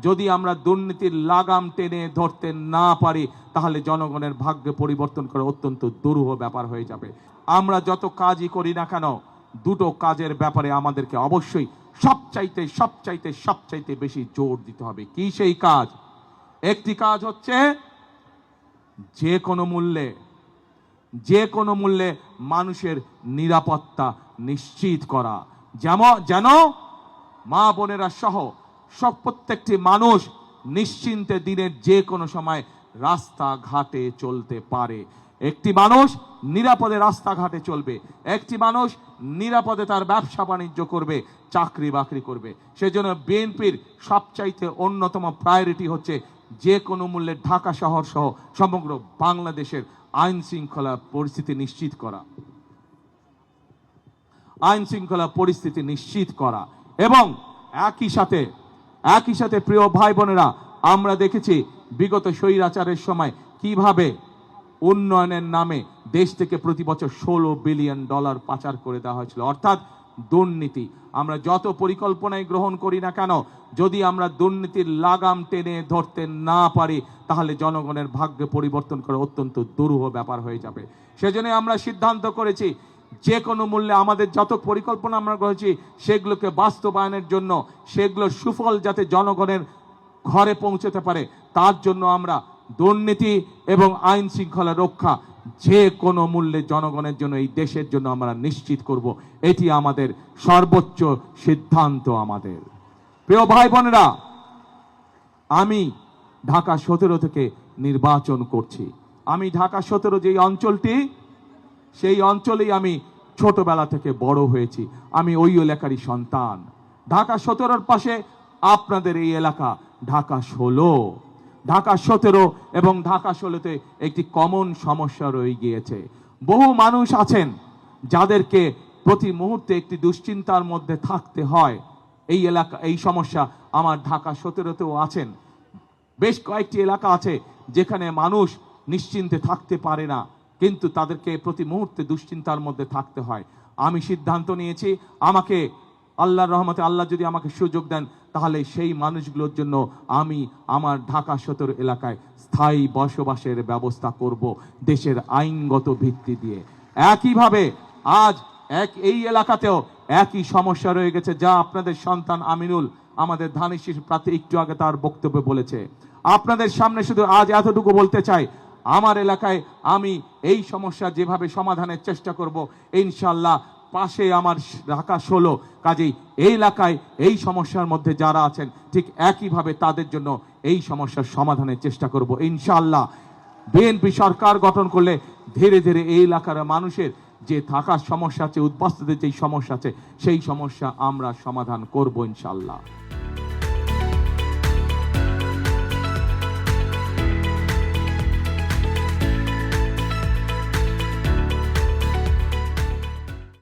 যদি আমরা দুর্নীতির লাগাম টেনে ধরতে না পারি তাহলে জনগণের ভাগ্য পরিবর্তন করা অত্যন্ত দুরূহ ব্যাপার হয়ে যাবে। আমরা যত কাজই করি না কেন, দুটো কাজের ব্যাপারে আমাদেরকে অবশ্যই সবচাইতে বেশি জোর দিতে হবে। কি সেই কাজ? একটি কাজ হচ্ছে যে কোনো মূল্যে মানুষের নিরাপত্তা নিশ্চিত করা, যেন মা বোনেরা সহ প্রত্যেকটি মানুষ নিশ্চিন্তে দিনের যে কোনো সময় রাস্তাঘাটে চলতে পারে। একটি মানুষ নিরাপদে রাস্তাঘাটে চলবে, একটি মানুষ নিরাপদে তার ব্যবসা বাণিজ্য করবে, চাকরি বাকরি করবে। সেজন্য বিএনপির সবচাইতে অন্যতম প্রায়োরিটি হচ্ছে যে কোনো মূল্যে ঢাকা শহর সহ সমগ্র বাংলাদেশের আইন শৃঙ্খলা পরিস্থিতি নিশ্চিত করা এবং একই সাথে প্রিয় ভাই বোনেরা, আমরা দেখেছি বিগত স্বৈরাচারের সময় কিভাবে উন্নয়নের নামে দেশ থেকে প্রতি বছর $16 বিলিয়ন পাচার করে দেওয়া হয়েছিল, অর্থাৎ দুর্নীতি। আমরা যত পরিকল্পনায় গ্রহণ করি না কেন, যদি আমরা দুর্নীতির লাগাম টেনে ধরতে না পারি তাহলে জনগণের ভাগ্য পরিবর্তন করা অত্যন্ত দুরূহ ব্যাপার হয়ে যাবে। সেজন্য আমরা সিদ্ধান্ত করেছি যে কোনো মূল্যে আমাদের যত পরিকল্পনা আমরা করেছি সেগুলোকে বাস্তবায়নের জন্য, সেগুলোর সুফল যাতে জনগণের ঘরে পৌঁছতে পারে, তার জন্য আমরা দুর্নীতি এবং আইন শৃঙ্খলা রক্ষা যে কোনো মূল্যে জনগণের জন্য, এই দেশের জন্য আমরা নিশ্চিত করব। এটি আমাদের সর্বোচ্চ সিদ্ধান্ত। আমাদের প্রিয় ভাই বোনেরা, আমি ঢাকা 17 থেকে নির্বাচন করছি। আমি ঢাকা 17 যেই অঞ্চলটি, সেই অঞ্চলেই আমি ছোটবেলা থেকে বড় হয়েছি। আমি ওই এলাকারই সন্তান। ঢাকা 17-র পাশে আপনাদের এই এলাকা ঢাকা 17 এবং ঢাকা 16-তে একটি কমন সমস্যা রয়ে গিয়েছে। বহু মানুষ আছেন যাদেরকে প্রতি মুহূর্তে একটি দুশ্চিন্তার মধ্যে থাকতে হয়। এই সমস্যা আমার ঢাকা 17-তেও আছেন। বেশ কয়েকটি এলাকা আছে যেখানে মানুষ নিশ্চিন্তে থাকতে পারে না, কিন্তু তাদেরকে প্রতি মুহূর্তে দুশ্চিন্তার মধ্যে থাকতে হয়। আমি সিদ্ধান্ত নিয়েছি, আমাকে আল্লাহর রহমতে আল্লাহ যদি আমাকে সুযোগ দেন তাহলে সেই মানুষগুলোর জন্য আমি আমার ঢাকা 17 এলাকায় স্থায়ী বসবাসের ব্যবস্থা করব দেশের আইনগত ভিত্তি দিয়ে। একইভাবে আজ এই এলাকাতেও একই সমস্যা রয়ে গেছে, যা আপনাদের সন্তান আমিনুল, আমাদের ধানের শীষ প্রার্থী, একটু আগে তার বক্তব্যে বলেছে। আপনাদের সামনে শুধু আজ এতটুকু বলতে চাই, আমার এলাকায় আমি এই সমস্যা যেভাবে সমাধানের চেষ্টা করব, ইনশাআল্লাহ পাশে আমার ঢাকা 16, কাজেই এই এলাকায় এই সমস্যার মধ্যে যারা আছেন ঠিক একইভাবে তাদের জন্য এই সমস্যার সমাধানের চেষ্টা করব ইনশাআল্লাহ। বিএনপি সরকার গঠন করলে ধীরে ধীরে এই এলাকার মানুষের যে থাকার সমস্যা আছে, উদ্বাস্তুদের যেই সমস্যা আছে, সেই সমস্যা আমরা সমাধান করব ইনশাআল্লাহ।